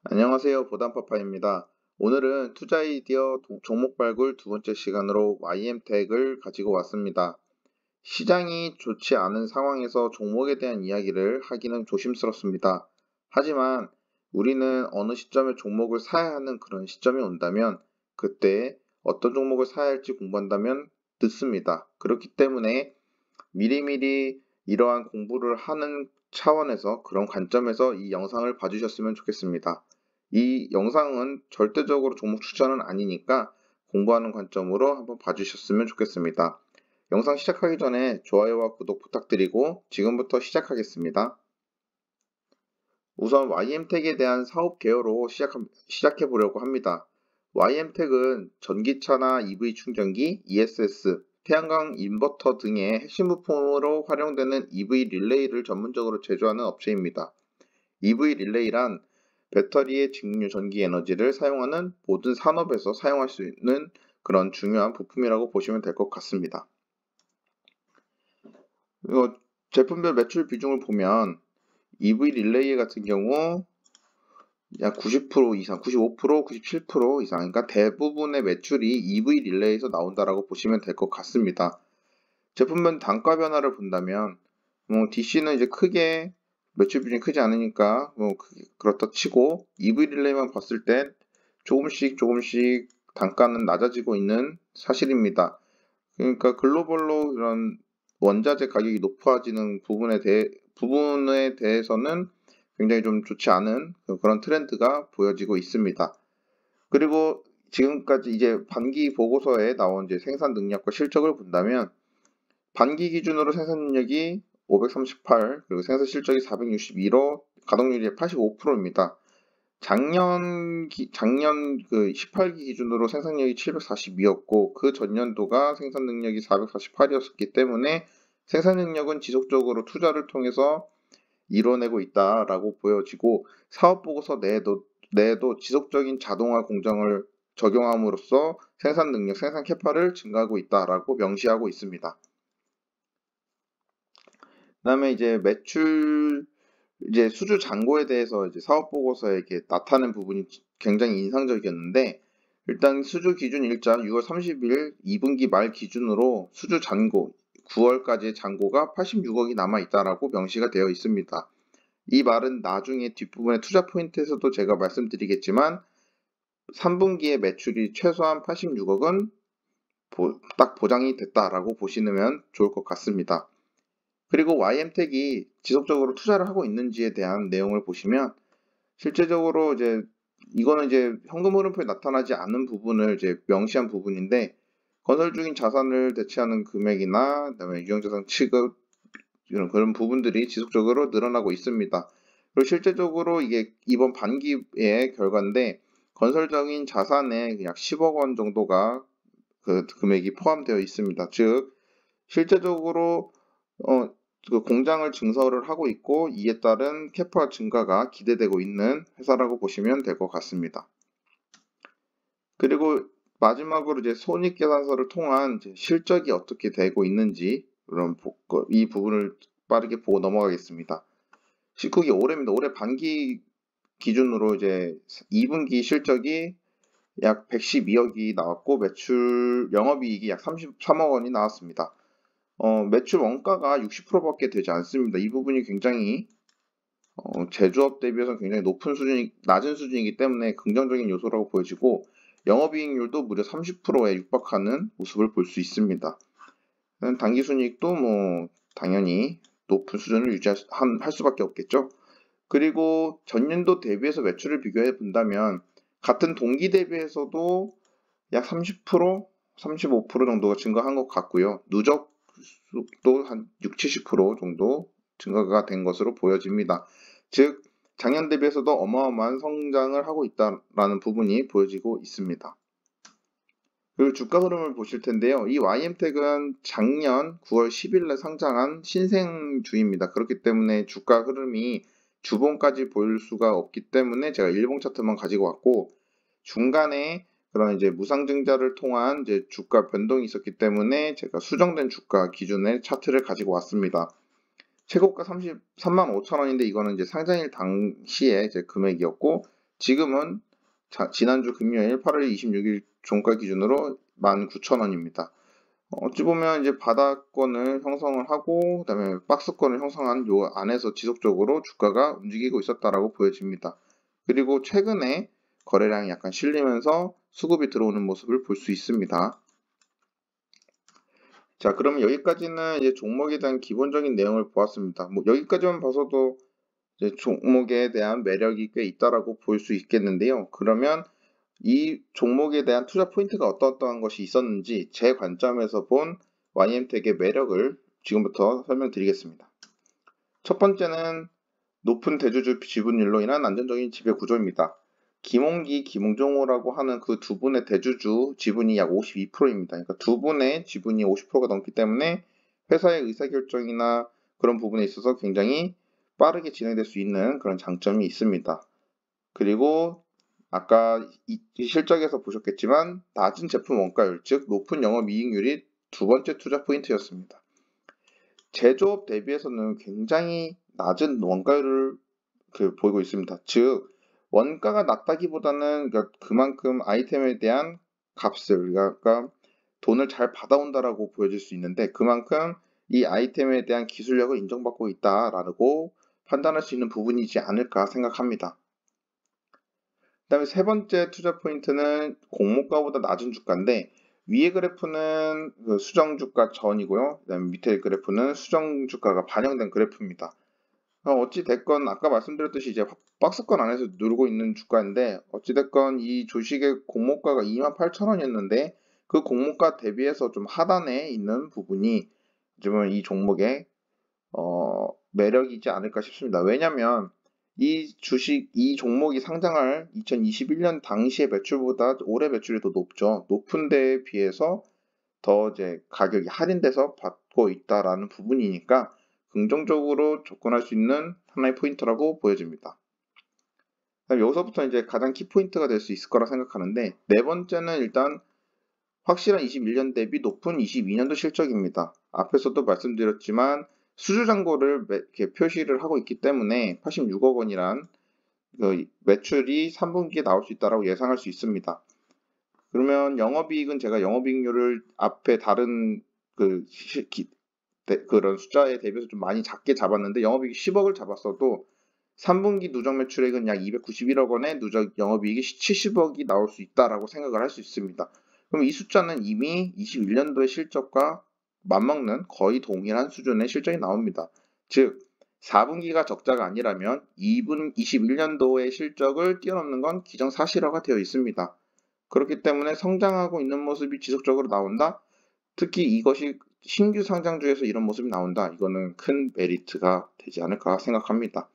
안녕하세요. 보담파파입니다. 오늘은 투자 아이디어 종목 발굴 두 번째 시간으로 YM택을 가지고 왔습니다. 시장이 좋지 않은 상황에서 종목에 대한 이야기를 하기는 조심스럽습니다. 하지만 우리는 어느 시점에 종목을 사야 하는 그런 시점이 온다면 그때 어떤 종목을 사야 할지 공부한다면 늦습니다. 그렇기 때문에 미리미리 이러한 공부를 하는 차원에서 그런 관점에서 이 영상을 봐주셨으면 좋겠습니다. 이 영상은 절대적으로 종목 추천은 아니니까 공부하는 관점으로 한번 봐주셨으면 좋겠습니다. 영상 시작하기 전에 좋아요와 구독 부탁드리고 지금부터 시작하겠습니다. 우선 YM택에 대한 사업 개요로 시작해 보려고 합니다. YM택은 전기차나 EV 충전기, ESS, 태양광 인버터 등의 핵심 부품으로 활용되는 EV 릴레이를 전문적으로 제조하는 업체입니다. EV 릴레이란 배터리의 직류 전기 에너지를 사용하는 모든 산업에서 사용할 수 있는 그런 중요한 부품이라고 보시면 될 것 같습니다. 제품별 매출 비중을 보면 EV 릴레이 같은 경우 약 90% 이상, 95%, 97% 이상, 그러니까 대부분의 매출이 EV 릴레이에서 나온다라고 보시면 될 것 같습니다. 제품별 단가 변화를 본다면, DC는 이제 크게 매출 비중이 크지 않으니까 그렇다 치고 EV 릴레이만 봤을 땐 조금씩 단가는 낮아지고 있는 사실입니다. 그러니까 글로벌로 이런 원자재 가격이 높아지는 부분에 대해서는 굉장히 좀 좋지 않은 그런 트렌드가 보여지고 있습니다. 그리고 지금까지 이제 반기 보고서에 나온 이제 생산 능력과 실적을 본다면 반기 기준으로 생산 능력이 538, 그리고 생산 실적이 461호, 가동률이 85%입니다. 작년 그 18기 기준으로 생산력이 742였고 그 전년도가 생산 능력이 448이었기 때문에 생산 능력은 지속적으로 투자를 통해서 이뤄내고 있다라고 보여지고 사업 보고서 내에도 지속적인 자동화 공정을 적용함으로써 생산 능력, 생산 캐파를 증가하고 있다라고 명시하고 있습니다. 그다음에 이제 이제 수주 잔고에 대해서 이제 사업 보고서에 이렇게 나타낸 부분이 굉장히 인상적이었는데 일단 수주 기준 일자 6월 30일 2분기 말 기준으로 수주 잔고 9월까지의 잔고가 86억이 남아 있다라고 명시가 되어 있습니다. 이 말은 나중에 뒷부분의 투자 포인트에서도 제가 말씀드리겠지만 3분기의 매출이 최소한 86억은 딱 보장이 됐다라고 보시면 좋을 것 같습니다. 그리고 YM택이 지속적으로 투자를 하고 있는지에 대한 내용을 보시면 실제적으로 이거는 이제 현금 흐름표에 나타나지 않은 부분을 이제 명시한 부분인데 건설 중인 자산을 대체하는 금액이나 그다음에 유형자산 취급 이런 그런 부분들이 지속적으로 늘어나고 있습니다. 그리고 실제적으로 이게 이번 반기의 결과인데 건설적인 자산에 약 10억 원 정도가 그 금액이 포함되어 있습니다. 즉 실제적으로 그 공장을 증설을 하고 있고 이에 따른 캐파 증가가 기대되고 있는 회사라고 보시면 될 것 같습니다. 그리고 마지막으로 이제 손익계산서를 통한 이제 실적이 어떻게 되고 있는지 이 부분을 빠르게 보고 넘어가겠습니다. 19기 올해입니다. 올해 반기 기준으로 이제 2분기 실적이 약 112억이 나왔고 영업이익이 약 33억 원이 나왔습니다. 매출 원가가 60%밖에 되지 않습니다. 이 부분이 굉장히 제조업 대비해서 굉장히 낮은 수준이기 때문에 긍정적인 요소라고 보여지고 영업이익률도 무려 30%에 육박하는 모습을 볼 수 있습니다. 당기순이익도 당연히 높은 수준을 할 수밖에 없겠죠. 그리고 전년도 대비해서 매출을 비교해 본다면 같은 동기 대비해서도 약 30%, 35% 정도가 증가한 것 같고요. 누적도 한 6, 70% 정도 증가가 된 것으로 보여집니다. 즉 작년 대비해서도 어마어마한 성장을 하고 있다라는 부분이 보여지고 있습니다. 그리고 주가 흐름을 보실 텐데요. 이 YM택은 작년 9월 10일에 상장한 신생주입니다. 그렇기 때문에 주가 흐름이 주봉까지 보일 수가 없기 때문에 제가 일봉 차트만 가지고 왔고 중간에 그런 이제 무상증자를 통한 이제 주가 변동이 있었기 때문에 제가 수정된 주가 기준의 차트를 가지고 왔습니다. 최고가 33만 5천 원인데 이거는 이제 상장일 당시에 이제 금액이었고 지금은 지난주 금요일 8월 26일 종가 기준으로 19,000원입니다. 어찌 보면 이제 바닥권을 형성을 하고 그다음에 박스권을 형성한 요 안에서 지속적으로 주가가 움직이고 있었다라고 보여집니다. 그리고 최근에 거래량이 약간 실리면서 수급이 들어오는 모습을 볼 수 있습니다. 자, 그러면 여기까지는 이제 종목에 대한 기본적인 내용을 보았습니다. 뭐 여기까지만 봐서도 이제 종목에 대한 매력이 꽤 있다라고 볼 수 있겠는데요. 그러면 이 종목에 대한 투자 포인트가 어떠한 것이 있었는지 제 관점에서 본 YM택의 매력을 지금부터 설명드리겠습니다. 첫 번째는 높은 대주주 지분율로 인한 안정적인 지배 구조입니다. 김홍기, 김홍종호라고 하는 그 두 분의 대주주 지분이 약 52%입니다. 그러니까 두 분의 지분이 50%가 넘기 때문에 회사의 의사결정이나 그런 부분에 있어서 굉장히 빠르게 진행될 수 있는 그런 장점이 있습니다. 그리고 아까 이 실적에서 보셨겠지만 낮은 제품 원가율, 즉 높은 영업이익률이 두 번째 투자 포인트였습니다. 제조업 대비해서는 굉장히 낮은 원가율을 보이고 있습니다. 즉 원가가 낮다기보다는 그만큼 아이템에 대한 값을 그러니까 돈을 잘 받아온다라고 보여질 수 있는데 그만큼 이 아이템에 대한 기술력을 인정받고 있다라고 판단할 수 있는 부분이지 않을까 생각합니다. 그 다음에 세 번째 투자 포인트는 공모가보다 낮은 주가인데 위의 그래프는 수정주가 전이고요. 그 다음에 밑에 그래프는 수정주가가 반영된 그래프입니다. 어찌됐건 아까 말씀드렸듯이 이제 박스권 안에서 누르고 있는 주가인데 어찌됐건 이 주식의 공모가가 28,000원이었는데 그 공모가 대비해서 좀 하단에 있는 부분이 지금 이 종목의 매력이지 않을까 싶습니다. 왜냐면 이 종목이 상장할 2021년 당시의 매출보다 올해 매출이 더 높죠. 높은 데에 비해서 더 이제 가격이 할인돼서 받고 있다라는 부분이니까 긍정적으로 접근할 수 있는 하나의 포인트라고 보여집니다. 여기서부터 이제 가장 키포인트가 될 수 있을 거라 생각하는데 네 번째는 일단 확실한 21년 대비 높은 22년도 실적입니다. 앞에서도 말씀드렸지만 수주잔고를 이렇게 표시를 하고 있기 때문에 86억 원이란 그 매출이 3분기에 나올 수 있다고 예상할 수 있습니다. 그러면 영업이익은 제가 영업이익률을 앞에 다른 그런 숫자에 대비해서 좀 많이 작게 잡았는데 영업이익이 10억을 잡았어도 3분기 누적 매출액은 약 291억 원에 누적 영업이익이 70억이 나올 수 있다라고 생각을 할 수 있습니다. 그럼 이 숫자는 이미 21년도의 실적과 맞먹는 거의 동일한 수준의 실적이 나옵니다. 즉 4분기가 적자가 아니라면 21년도의 실적을 뛰어넘는 건 기정사실화가 되어 있습니다. 그렇기 때문에 성장하고 있는 모습이 지속적으로 나온다. 특히 이것이 신규 상장주에서 이런 모습이 나온다. 이거는 큰 메리트가 되지 않을까 생각합니다.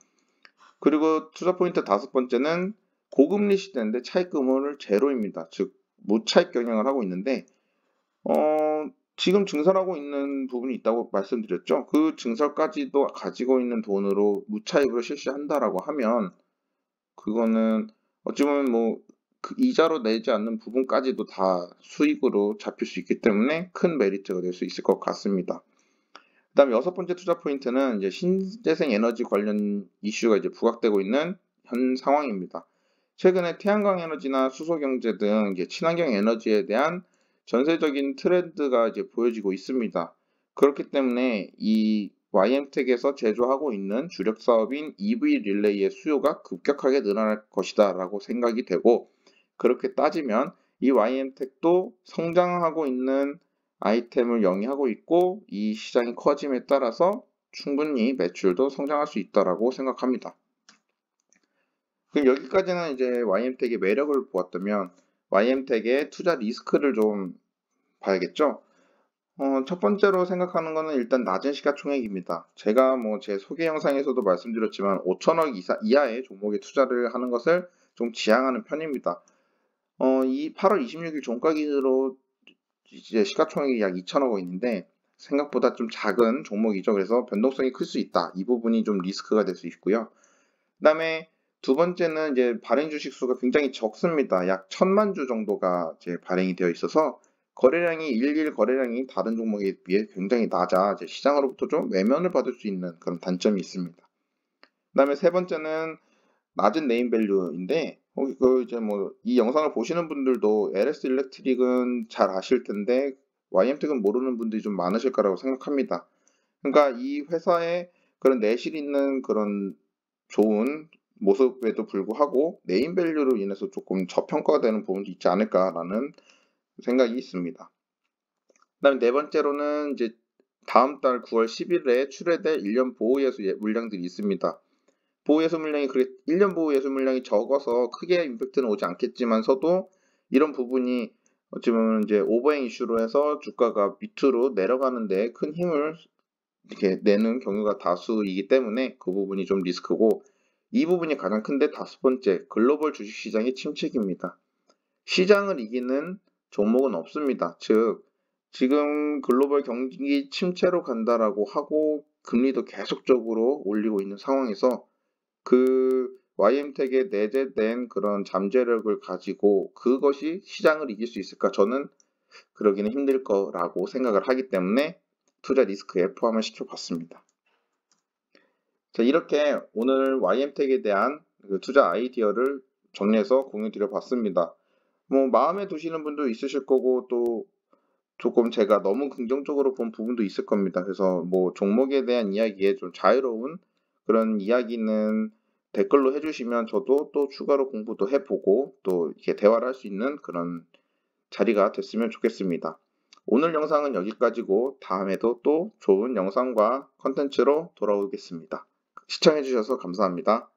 그리고 투자 포인트 다섯 번째는 고금리 시대인데 차익 의무를 제로입니다. 즉 무차익 경영을 하고 있는데 지금 증설하고 있는 부분이 있다고 말씀드렸죠. 그 증설까지도 가지고 있는 돈으로 무차익으로 실시한다라고 하면 그거는 어찌 보면 그 이자로 내지 않는 부분까지도 다 수익으로 잡힐 수 있기 때문에 큰 메리트가 될 수 있을 것 같습니다. 그 다음에 여섯 번째 투자 포인트는 이제 신재생 에너지 관련 이슈가 이제 부각되고 있는 현 상황입니다. 최근에 태양광 에너지나 수소 경제 등 이제 친환경 에너지에 대한 전세적인 트렌드가 이제 보여지고 있습니다. 그렇기 때문에 이 YM택에서 제조하고 있는 주력 사업인 EV 릴레이의 수요가 급격하게 늘어날 것이다 라고 생각이 되고 그렇게 따지면 이 YM택도 성장하고 있는 아이템을 영위하고 있고 이 시장이 커짐에 따라서 충분히 매출도 성장할 수 있다라고 생각합니다. 그럼 여기까지는 이제 YM택의 매력을 보았다면 YM택의 투자 리스크를 좀 봐야겠죠. 첫 번째로 생각하는 거는 일단 낮은 시가총액입니다. 제가 제 소개 영상에서도 말씀드렸지만 5천억 이하의 종목에 투자를 하는 것을 좀 지향하는 편입니다. 이 8월 26일 종가 기준으로 이제 시가총액이 약 2천억 원인데 생각보다 좀 작은 종목이죠. 그래서 변동성이 클 수 있다. 이 부분이 좀 리스크가 될 수 있고요. 그 다음에 두 번째는 이제 발행 주식 수가 굉장히 적습니다. 약 1,000만 주 정도가 이제 발행이 되어 있어서 거래량이 일일 거래량이 다른 종목에 비해 굉장히 낮아 이제 시장으로부터 좀 외면을 받을 수 있는 그런 단점이 있습니다. 그 다음에 세 번째는 낮은 네임밸류인데 이제 뭐 이 영상을 보시는 분들도 LS 일렉트릭은 잘 아실 텐데 YM택은 모르는 분들이 좀 많으실 거라고 생각합니다. 그러니까 이 회사의 그런 내실 있는 그런 좋은 모습에도 불구하고 네임밸류로 인해서 조금 저평가가 되는 부분도 있지 않을까라는 생각이 있습니다. 그다음에 네 번째로는 이제 다음 달 9월 10일에 출회될 1년 보호예수 물량들이 있습니다. 보호예수 물량이 그렇게 1년 보호예수 물량이 적어서 크게 임팩트는 오지 않겠지만서도 이런 부분이 어찌 보면 이제 오버행 이슈로 해서 주가가 밑으로 내려가는데 큰 힘을 이렇게 내는 경우가 다수이기 때문에 그 부분이 좀 리스크고, 이 부분이 가장 큰데 다섯 번째, 글로벌 주식시장의 침체기입니다. 시장을 이기는 종목은 없습니다. 즉 지금 글로벌 경기 침체로 간다라고 하고 금리도 계속적으로 올리고 있는 상황에서 그 YM택에 내재된 그런 잠재력을 가지고 그것이 시장을 이길 수 있을까? 저는 그러기는 힘들 거라고 생각을 하기 때문에 투자 리스크에 포함을 시켜봤습니다. 자, 이렇게 오늘 YM택에 대한 그 투자 아이디어를 정리해서 공유드려 봤습니다. 뭐 마음에 두시는 분도 있으실 거고 또 조금 제가 너무 긍정적으로 본 부분도 있을 겁니다. 그래서 뭐 종목에 대한 이야기에 좀 자유로운 그런 이야기는 댓글로 해주시면 저도 또 추가로 공부도 해보고 또 이렇게 대화를 할 수 있는 그런 자리가 됐으면 좋겠습니다. 오늘 영상은 여기까지고 다음에도 또 좋은 영상과 컨텐츠로 돌아오겠습니다. 시청해주셔서 감사합니다.